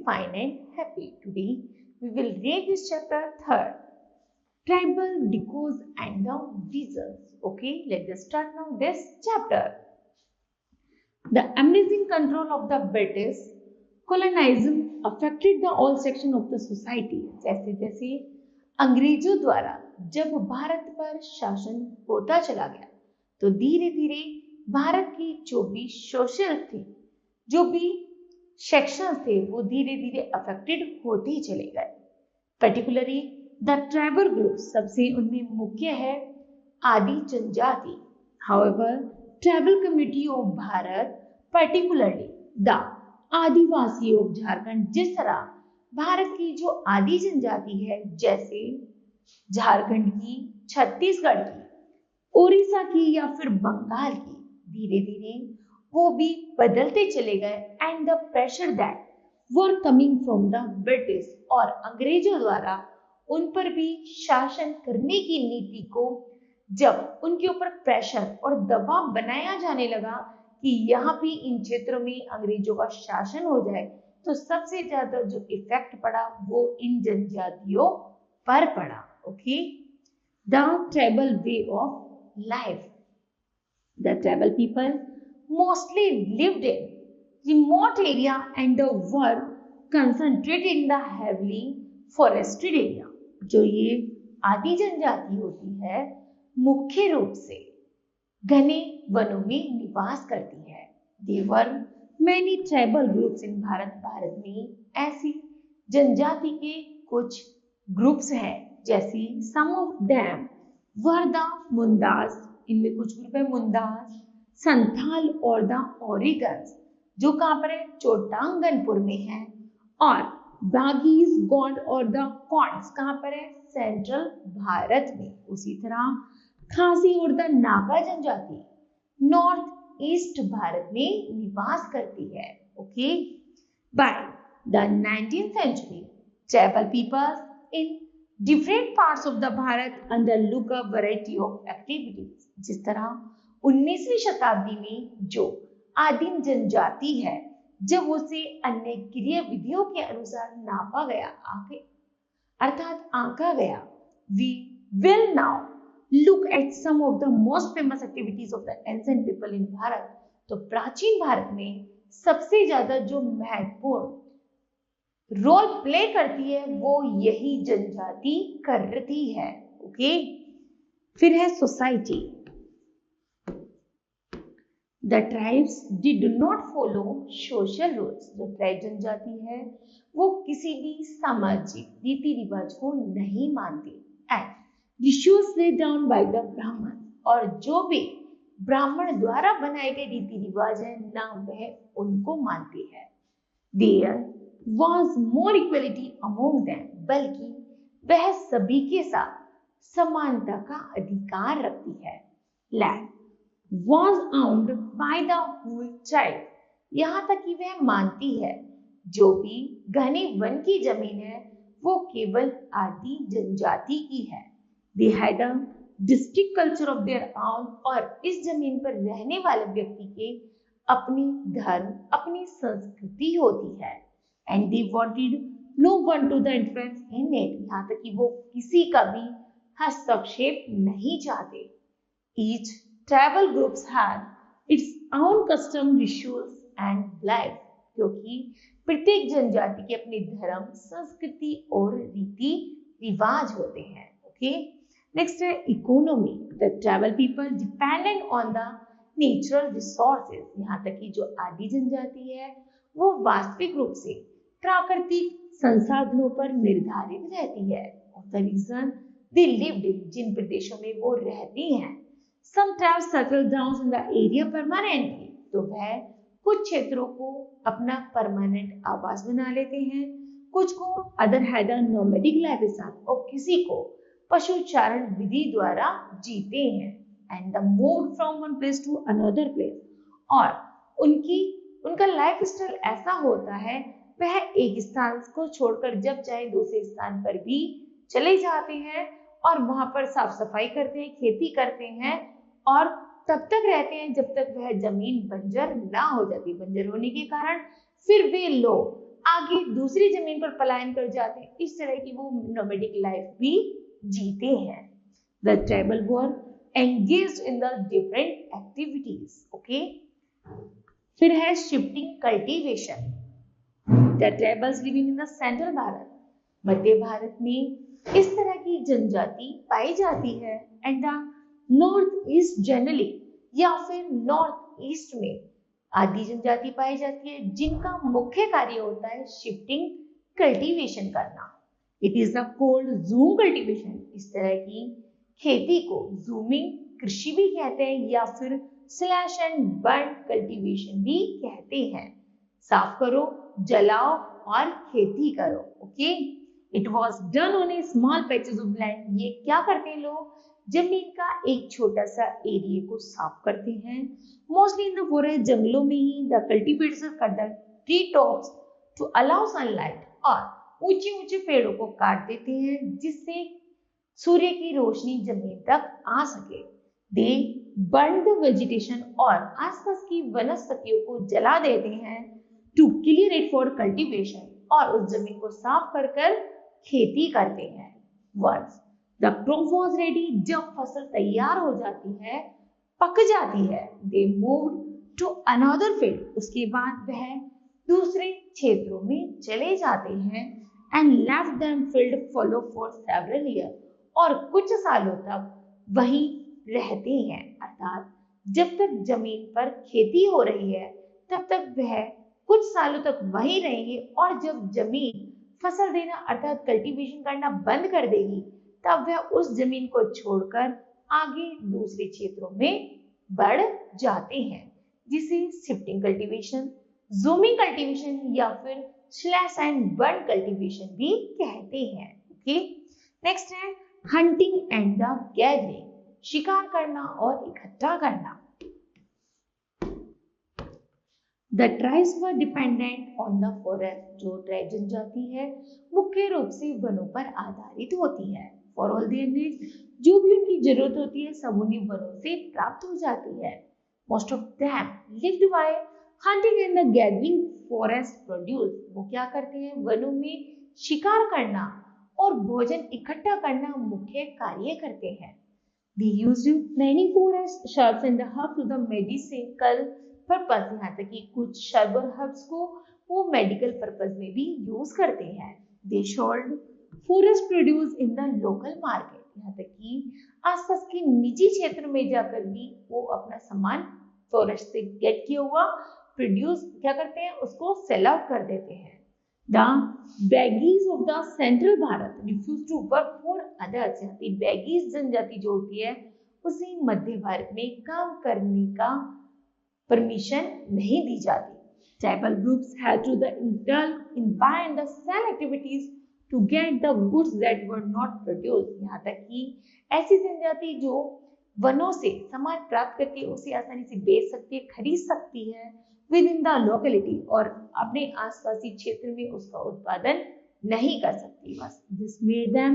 fine and happy. Today we will read this chapter third, tribal Dikijs and the wizards. Okay, let us start now this chapter. The amazing control of the British colonialism affected the all section of the society. जैसे जैसे अंग्रेजों द्वारा जब भारत पर शासन होता चला गया तो धीरे धीरे भारत की जो भी सोशल थी, जो भी सेक्शन थे, वो धीरे धीरे अफेक्टेड होते ही चले गए. पर्टिकुलरली द ट्राइबल ग्रुप, सबसे उनमें मुख्य है आदि जनजाति. However tribal community of Bharat, particularly the Adivasi of Jharkhand, जिस तरह भारत की जो आदि जनजाति है, जैसे झारखंड की, छत्तीसगढ़ की, उड़ीसा की या फिर बंगाल की, धीरे धीरे वो भी बदलते चले गए. And the pressure that were coming from the British, और अंग्रेजों द्वारा उन पर भी शासन करने की नीति को जब उनके ऊपर प्रेशर और दबाव बनाया जाने लगा कि यहाँ भी इन क्षेत्रों में अंग्रेजों का शासन हो जाए, तो सबसे ज्यादा जो इफेक्ट पड़ा वो इन जनजातियों पर पड़ा. Okay, the tribal way of life. The tribal people mostly lived in remote area and were concentrated in the heavily forested area. जो ये आदि जनजाति होती है मुख्य रूप से घने वनों में निवास करती है. There were many tribal groups in Bharat में ऐसी जनजाति के कुछ ग्रुप्स हैं, जैसे some of them were the मुंदास, इनमें कुछ ग्रुप है मुंदास, संथाल और द ओरिगन्स, जो कहाँ पर है, चोटांगनपुर में है, और बागीज, गॉड और द कॉन्स कहाँ पर है, सेंट्रल भारत में. उसी तरह खासी और द नागा जनजाति नॉर्थ ईस्ट भारत में निवास करती है. Okay, by the 19th century tribal peoples in different parts of the Bharat undertook a variety of activities. जिस तरह 19वीं शताब्दी में जो आदिम जनजाति है, जब उसे अन्य क्रिया विधियों के अनुसार नापा गया, अर्थात आंका गया, we will now look at some of the most famous activities of the ancient people in Bharat. तो प्राचीन भारत में सबसे ज्यादा जो महत्वपूर्ण रोल प्ले करती है वो यही जनजाति करती है. ओके, फिर है society. The tribes did not follow social rules. जो ट्राइब जनजाति है वो किसी भी सामाजिक रीति रिवाज को नहीं मानती. And rituals laid down by the ब्राह्मण, और जो भी ब्राह्मण द्वारा बनाए गए रीति रिवाज है ना वह उनको मानती है. There was more equality among them, बल्कि वह सभी के साथ समानता का अधिकार रखती है. Land was owned by the whole tribe, यहाँ तक कि वह मानती है जो भी घने वन की जमीन है वो केवल आदि जनजाति की है. They had a distinct culture of their own, और इस जमीन पर रहने वाले व्यक्ति के अपनी धर्म, अपनी संस्कृति होती है. And they wanted no one to the interference in it, यहाँ तक कि वो किसी का भी हस्तक्षेप नहीं चाहते. Each tribal groups had its own custom, rituals and life, क्योंकि प्रत्येक जनजाति के अपने धर्म, संस्कृति और रीति रिवाज होते हैं. ओके, नेक्स्ट है economy. The tribal people dependent on the natural resources, यहाँ तक कि जो आदि जनजाति है वो वास्तविक रूप से प्राकृतिक संसाधनों पर निर्धारित रहती है. The reason they lived in, जिन प्रदेशों में वो रहती हैं. Some tribes settle down in the area permanently, तो वह कुछ क्षेत्रों को अपना परमानेंट आवास बना लेते हैं, कुछ को other had a nomadic lifestyle, और किसी को पशुचारण विधि द्वारा जीते हैं. And the move from one place to another place, और उनका लाइफस्टाइल ऐसा होता है वह एक स्थान को छोड़कर जब चाहे दूसरे स्थान पर भी चले जाते हैं और वहां पर साफ सफाई करते हैं, खेती करते हैं और तब तक रहते हैं जब तक वह जमीन बंजर ना हो जाती. बंजर होने के कारण फिर वे लोग आगे दूसरी जमीन पर पलायन कर जाते हैं। इस तरह की वो नोमैडिक लाइफ भी जीते हैं। The tribal were engaged in the different activities. Okay, फिर है shifting cultivation. The tribals living in the central Bharat, मध्य भारत में इस तरह की जनजाति पाई जाती है। And the north east generally, या फिर नॉर्थ ईस्ट में आदि जनजाति पाई जाती है जिनका मुख्य कार्य होता है शिफ्टिंग कल्टीवेशन करना। It is the cold zoom cultivation. इस तरह की खेती को जूमिंग कृषि भी कहते हैं या फिर स्लैश एंड बर्न कल्टीवेशन भी कहते हैं। साफ करो, जलाओ और खेती करो। Okay, it was done on A small patches of land. ये क्या करते हैं लोग, जमीन का एक छोटा सा एरिया को साफ करते हैं। मोस्टली इन द फॉरेस्ट, जंगलों में ही the cultivators cut the tree tops to allow sunlight, और ऊंचे ऊंचे पेड़ों को काट देते हैं जिससे सूर्य की रोशनी जमीन तक आ सके। दे बर्न द वेजिटेशन, और आसपास की वनस्पतियों को जला देते हैं to clear it for cultivation, और उस जमीन को साफ कर कर खेती करते हैं। Once the crop was ready, जब फसल तैयार हो जाती है, पक जाती है, they moved to another field, उसके बाद वह दूसरे क्षेत्रों में चले जाते हैं। And left them field fallow for several year, और कुछ सालों तक वहीं रहते हैं। अर्थात जब तक जमीन पर खेती हो रही है तब तक वह कुछ सालों तक वहीं रहेंगे, और जब जमीन फसल देना अर्थात कल्टीवेशन करना बंद कर देगी तब वह उस जमीन को छोड़कर आगे दूसरे क्षेत्रों में बढ़ जाते हैं, जिसे शिफ्टिंग कल्टीवेशन, जूमिंग कल्टीवेशन या फिर स्लैश एंड बर्न कल्टीवेशन भी कहते हैं। ओके, नेक्स्ट है हंटिंग एंड द गैदरिंग, शिकार करना और इकट्ठा करना। The tribes were dependent on the forest, जो ट्राइब जनजाति है मुख्य रूप से वनों पर आधारित होती है। फॉर ऑल देयर नीड्स, जो भी उनकी जरूरत होती है सब उन्हें वनों से प्राप्त हो जाती है। Most of them lived bye hunting and the gathering forest produce, वो क्या करते हैं, वनों में शिकार करना और भोजन इकट्ठा करना मुख्य कार्य करते हैं। They used many forest shrubs and the herbs to the medicinal purpose, यहाँ तक कि कुछ shrub और herbs को वो मेडिकल पर्पज में भी यूज करते हैं। They sold forest produce in the local market, यहाँ तक कि आसपास के निजी क्षेत्र में जाकर भी वो अपना सामान फॉरेस्ट से गेट किया हुआ प्रोड्यूस क्या करते हैं, उसको सेल आउट कर देते हैं। The Dikijs of the central Bharat refuse to work for others, यहाँ पे Dikijs जनजाति जो होती है उसे मध्य भारत में काम करने का परमिशन नहीं दी जाती। Tribal groups had to the indulge in buy and the sell activities to get the goods that were not produced, यहाँ तक कि ऐसी जनजाति जो वनों से सामान प्राप्त करके उसे आसानी से बेच सकती है, खरीद सकती है विद इन द लोकेलिटी, और अपने आसपासी क्षेत्र में उसका उत्पादन नहीं कर सकती। बस this made them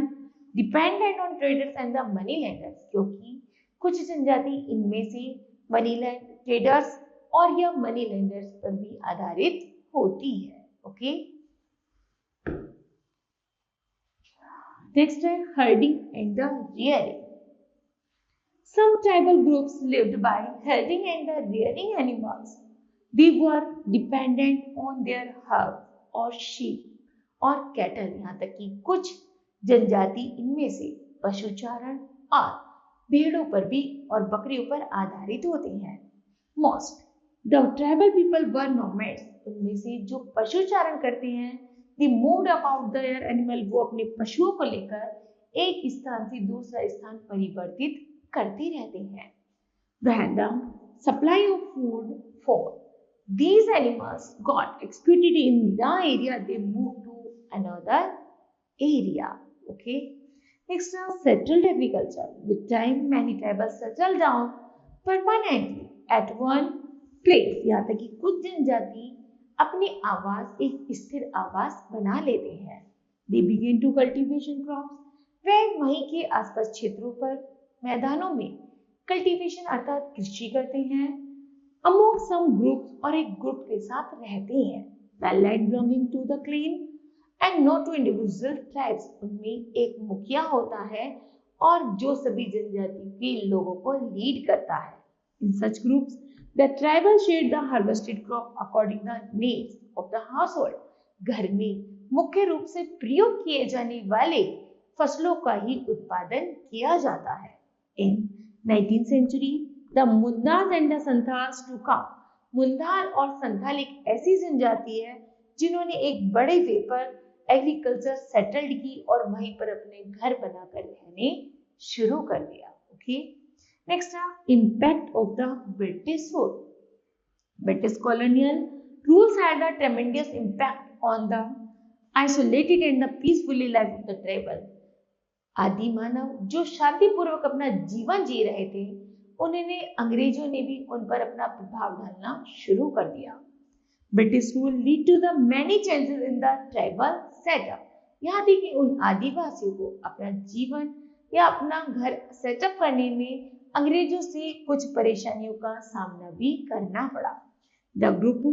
dependent on traders and the money lenders, क्योंकि कुछ जनजाति इनमें से मनी लैंड ट्रेडर्स और या मनी लेंडर्स पर भी आधारित होती है। ओके, नेक्स्ट है herding and the rearing. Some tribal groups lived by herding and the rearing animals. They were dependent on their herds or sheep और cattle, यहाँ तक कि कुछ जनजाति इनमें से पशुचारण और भेड़ों पर भी और बकरियों पर आधारित होते हैं। Most the tribal people were nomads, उनमें से जो पशुचारण करते हैं they moved about their animal, वो अपने पशुओं को लेकर एक स्थान से दूसरा स्थान परिवर्तित करते रहते हैं। When the supply of food for these animals got exhausted in the area, they moved to another area. Okay. Next is settled agriculture. With time, many tribes settled down permanently at one place. यहाँ तक कि कुछ जनजाति अपने आवास एक स्थिर आवास बना लेते हैं। They begin to cultivation crops. वे वहीं के आसपास क्षेत्रों पर मैदानों में कल्टीवेशन अर्थात कृषि करते हैं। अमोंग सम ग्रुप्स, और एक ग्रुप के साथ रहते हैं। The land belonging to the claim and not to individual tribes. उनमें एक मुखिया होता है और जो सभी जनजाति के लोगों को लीड करता है। In such groups the tribal share the harvested crop according the needs of the household. घर में मुख्य रूप से प्रयोग किए जाने वाले फसलों का ही उत्पादन किया जाता है। In 19th century the Mundas and the Santhals to come. मुंदाल और संथाल एक ऐसी जनजाति है जिन्होंने एक बड़े वे पर एग्रीकल्चर सेटल्ड की और वहीं पर अपने घर बनाकर रहने शुरू कर दिया। ओके, नेक्स्ट है impact of the British rule. British colonial rules had a ट्रेमेंडस impact on the isolated and the peacefully life of the tribal. आदि मानव जो शांतिपूर्वक अपना जीवन जी रहे थे, उन्होंने अंग्रेजों ने भी उन पर अपना प्रभाव डालना शुरू कर दिया। British rule lead to the many changes in the tribal setup. यहाँ थी कि उन आदिवासियों को अपना जीवन या अपना घर सेटअप करने में अंग्रेजों से कुछ परेशानियों का सामना भी करना पड़ा। The group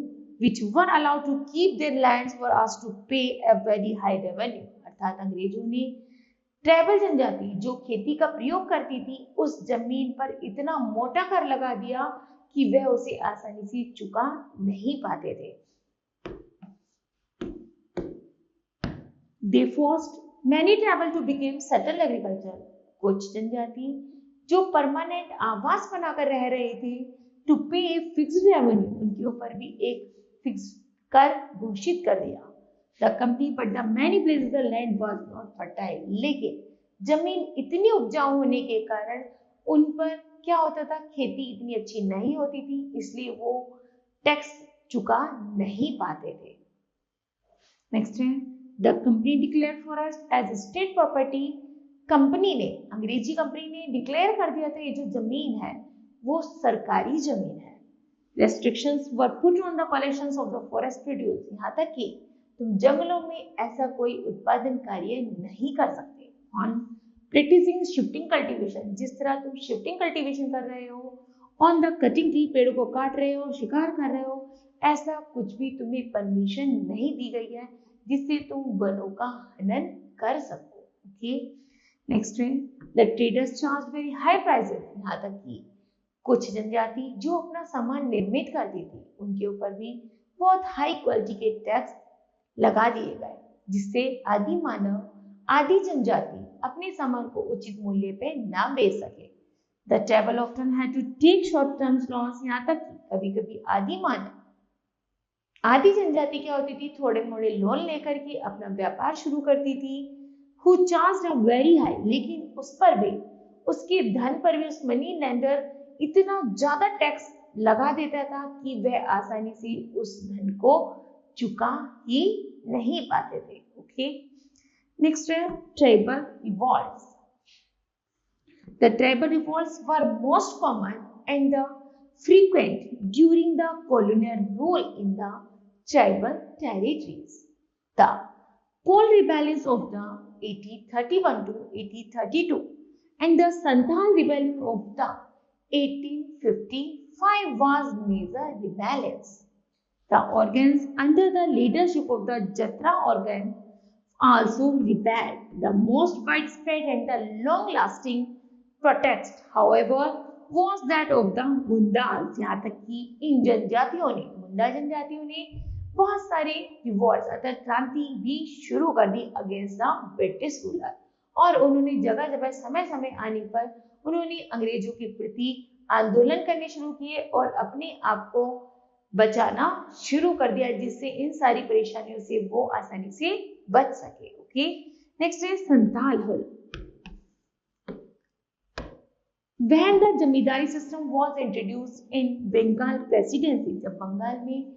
which were allowed to keep their lands were asked to pay a very high revenue। अर्थात अंग्रेजों ने ट्राइबल जनजाति जो खेती का प्रयोग करती थी उस जमीन पर इतना मोटा कर लगा दिया कि वह उसे आसानी से चुका नहीं पाते थे। They forced many tribal to become settled agriculture। कुछ जनजाति जो परमानेंट आवास बनाकर रह रहे थे टू पे फिक्स्ड रेवेन्यू, उनके ऊपर भी एक फिक्स कर घोषित कर दिया। The company but the many places the land was not fertile. लेकिन जमीन इतनी उपजाऊ होने के कारण उन पर क्या होता था, खेती इतनी अच्छी नहीं होती थी, इसलिए वो टैक्स चुका नहीं पाते थे। नेक्स्ट है the company declared forest as state property. Company ने, अंग्रेजी कंपनी ने डिक्लेयर कर दिया था ये जो जमीन है वो सरकारी जमीन है। Restrictions were put on the collections of the forest produce. यहाँ तक कि तुम जंगलों में ऐसा कोई उत्पादन कार्य नहीं कर सकते। ऑन प्रैक्टिसिंग शिफ्टिंग कल्टीवेशन, जिस तरह तुम शिफ्टिंग कल्टीवेशन कर रहे हो, ऑन द कटिंग ट्री, पेड़ों को काट रहे हो, शिकार कर रहे हो, ऐसा कुछ भी तुम्हें परमिशन नहीं दी गई है जिससे तुम वनों का हनन कर सको। ओके, नेक्स्ट है the traders charge very high prices. यहाँ तक कि कुछ जनजाति जो अपना सामान निर्मित करती थी उनके ऊपर भी बहुत हाई क्वालिटी के टैक्स लगा दिए गए, जिससे आदि मानव, आदि जनजाति अपने सामान को उचित मूल्य पे ना बेच सके। The tribal often had to take short term loans. यहाँ तक कि कभी कभी आदि मानव, आदि जनजाति क्या होती थी, थोड़े मोड़े लोन लेकर के अपना व्यापार शुरू करती थी। Who charged a very high, लेकिन उस पर भी, उसके धन पर भी उस मनी लेंडर इतना ज्यादा टैक्स लगा देता था कि वह आसानी से उस धन को चुका ही नहीं पाते थे। ओके, नेक्स्ट है tribal revolts. The tribal revolts were most common and the frequent during the colonial rule in the tribal territories. The Pole rebellions of the 1831 to 1832 and the Santhal rebellion of the 1855 was major rebellions. The organs under the leadership of the Jatra organ also rebelled. The most widespread and the long-lasting protest, however, was that of the मुंदास। यहाँ तक कि इन जनजातियों ने, मुंडा जनजातियों ने बहुत सारे revolts अर्थात क्रांति भी शुरू कर दी अगेंस्ट द ब्रिटिश रूलर, और उन्होंने जगह जगह समय समय आने पर उन्होंने अंग्रेजों के प्रति आंदोलन करने शुरू किए और अपने आप को बचाना शुरू कर दिया, जिससे इन सारी परेशानियों से वो आसानी से बच सके। ओके, नेक्स्ट है संथाल हुल। When the zamindari system was introduced in Bengal presidency, जब बंगाल में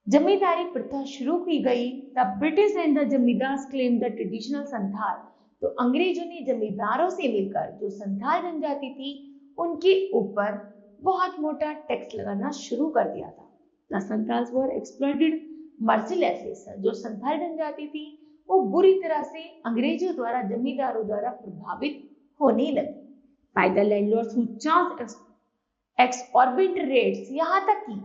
जमींदारी प्रथा शुरू की गई, the British and the zamindars claimed the traditional Santhal. तो अंग्रेजों ने जमींदारों से मिलकर जो संथाल जनजाति थी उनके ऊपर बहुत मोटा टैक्स लगाना शुरू कर दिया था। The Santals were exploited mercilessly। जो संथाल जनजाति थी वो बुरी तरह से अंग्रेजों द्वारा, जमींदारों द्वारा प्रभावित होने लगी। by the landlords who charge exorbitant rates। यहाँ तक कि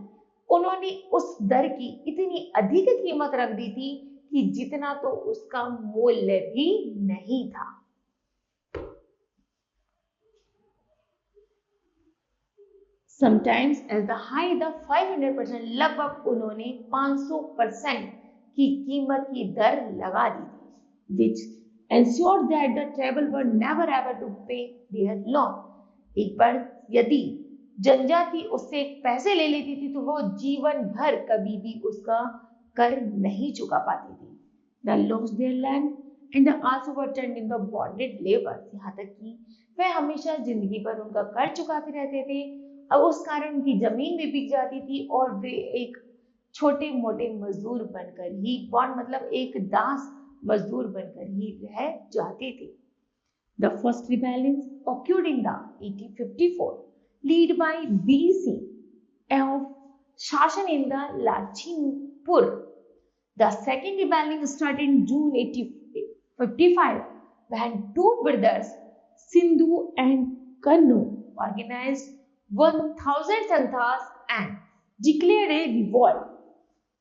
उन्होंने उस दर की इतनी अधिक कीमत रख दी थी कि जितना तो उसका मूल्य भी नहीं था। Sometimes as the high the 500%, लगभग उन्होंने 500% की कीमत की दर लगा दी थी, which ensured that the traveler were never ever to pay their loan। एक बार यदि जनजाति उससे पैसे ले लेती थी तो वो जीवन भर कभी भी उसका कर नहीं चुका पाती थी। They lost their land and they also were turned into bonded labor। यहाँ तक कि वह हमेशा जिंदगी भर उनका कर चुकाते रहते थे, अब उस कारण उनकी जमीन भी बिक जाती थी और वे एक छोटे मोटे मजदूर बनकर ही, बॉन्ड मतलब एक दास मजदूर बनकर ही रह जाते थे। The first rebellion occurred in the 1854, led by BC of Shashan in the Lachipur। The second rebellion started in June 1855 when two brothers, Sindhu and Kanu, organized 1000 संथास and declared a revolt।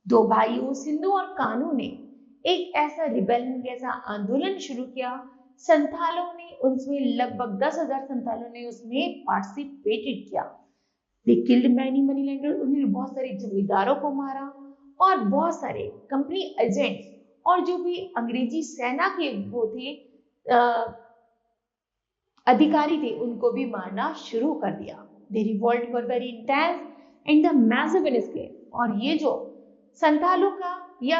दो भाइयों सिंधु और कानू ने एक ऐसा rebellion जैसा आंदोलन शुरू किया। संथालों ने उसमें लगभग 10,000 संथालों ने उसमें पार्टिसिपेटेड किया। They killed many money lenders, उन्होंने बहुत सारे जमींदारों को मारा और बहुत सारे कंपनी एजेंट्स और जो भी अंग्रेजी सेना के वो थे अधिकारी थे उनको भी मारना शुरू कर दिया। The revolt were very intense and the massive in scale। और ये जो संथालों का या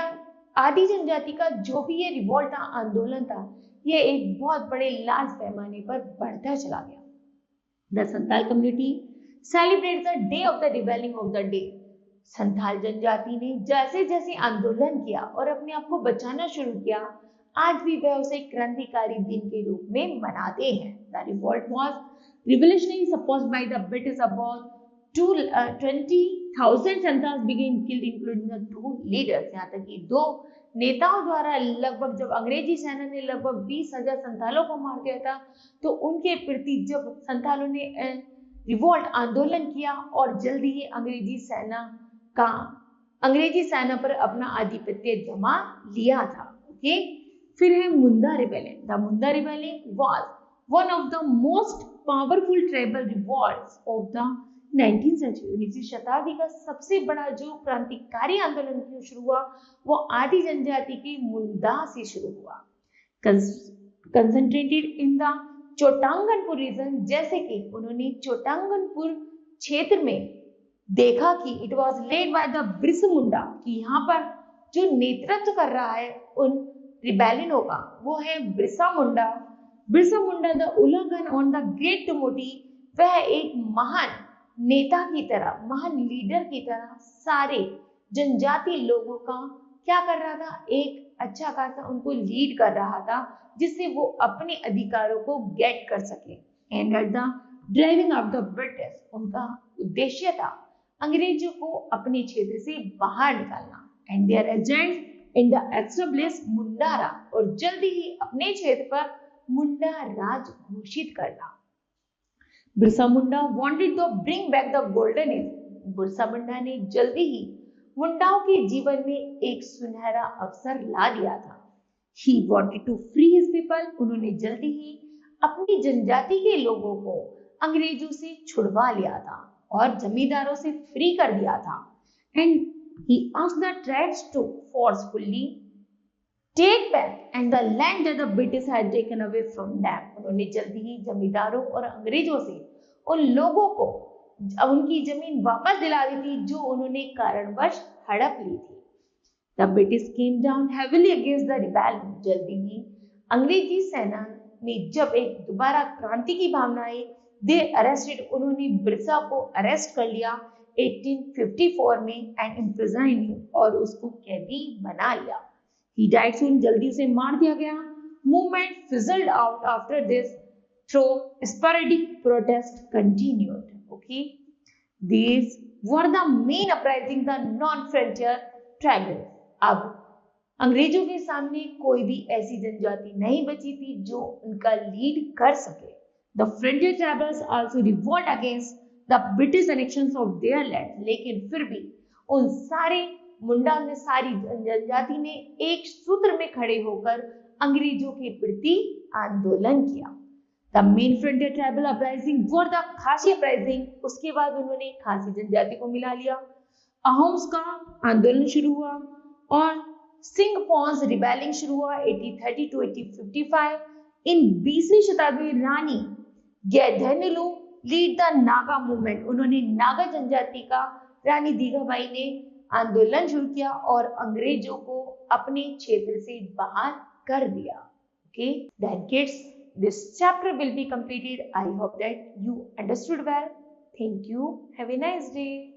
आदि जनजाति का जो भी ये रिवोल्ट था, आंदोलन था, ये एक बहुत बड़े लार्ज पैमाने पर बढ़ता चला गया। The Santhal community celebrate the day of the rebelling of the day. Santhal जनजाति ने जैसे जैसे आंदोलन किया और अपने आप को बचाना शुरू किया, आज भी वह उसे क्रांतिकारी दिन के रूप में मनाते हैं। The revolt was revolutionary supposed by the British। about 20,000 Santhals began killed including the two leaders। यहाँ तक कि दो नेताओं द्वारा लगभग जब अंग्रेजी सेना ने लगभग 20,000 संथालों को मार दिया था तो उनके प्रति जब संथालों ने रिवोल्ट आंदोलन किया और जल्दी ही अंग्रेजी सेना पर अपना आधिपत्य जमा लिया था। ओके, फिर है Munda rebellion. The Munda rebellion was one of the most powerful tribal revolts of the 19th century. 19वीं शताब्दी का सबसे बड़ा जो क्रांतिकारी आंदोलन शुरू हुआ वो आदि जनजाति के मुंडा से शुरू हुआ। Concentrated in the Chotanagpur region, जैसे कि उन्होंने चोटांगनपुर क्षेत्र में देखा कि it was led by the Birsa Munda, कि यहाँ पर जो नेतृत्व कर रहा है उन रिबेलियनों का वो है बिरसा मुंडा। बिरसा मुंडा द उल्लंघन ऑन द ग्रेट टमोटी, वह एक महान नेता की तरह, महान लीडर की तरह सारे जनजाति लोगों का क्या कर रहा था, एक अच्छा खासा उनको लीड कर रहा था जिससे वो अपने अधिकारों को गेट कर सके। And at the driving of the British, उनका उद्देश्य था अंग्रेजों को अपने क्षेत्र से बाहर निकालना। And there agent in the establish Mundara, और जल्दी ही अपने क्षेत्र पर मुंडा राज घोषित करना। Birsa Munda wanted to bring back the golden age. Birsa Munda ने जल्दी ही मुंडाओं के जीवन में एक सुनहरा अवसर ला दिया था। He wanted to free his people, उन्होंने जल्दी ही अपनी जनजाति के लोगों को अंग्रेजों से छुड़वा लिया था और जमींदारों से फ्री कर दिया था। And he asked the tribes to forcefully take back and the land that the British had taken away from them। उन्होंने जल्दी ही जमींदारों और अंग्रेजों से उन लोगों को उनकी जमीन वापस दिला दी थी जो उन्होंने कारणवश हड़प ली थी। The British came down heavily against the rebellion। जल्दी ही अंग्रेजी सेना में जब एक दोबारा क्रांति की भावना आई, they arrested, उन्होंने बिरसा को अरेस्ट कर लिया 1854 में एंड imprisoned him, और उसको कैदी बना लिया। He died soon, जल्दी उसे मार दिया गया। Movement fizzled out after this through sporadic protest continued। Okay, these were the main uprising the non-frontier tribal। अब अंग्रेजों के सामने कोई भी ऐसी जनजाति नहीं बची थी जो उनका लीड कर सके। The frontier tribals also revolt against the British annexations of their land। लेकिन फिर भी उन सारे मुंडा ने, सारी जनजाति ने एक सूत्र में खड़े होकर अंग्रेजों के प्रति आंदोलन किया। The main frontier tribal uprising were the खासी अपराइजिंग। उसके बाद उन्होंने खासी जनजाति को मिला लिया। अहोम्स का आंदोलन शुरू हुआ और सिंह पॉन्स रिबेलिंग शुरू हुआ 1830 to 1855। इन 20वीं शताब्दी में रानी गैधेनुलु लीड द नागा मूवमेंट। उन्होंने नागा जनजाति का, रानी दीगाबाई ने आंदोलन शुरू किया और अंग्रेजों को अपने क्षेत्र से बाहर कर दिया। Okay, then kids, this chapter will be completed. I hope that you understood well. Thank you. Have a nice day.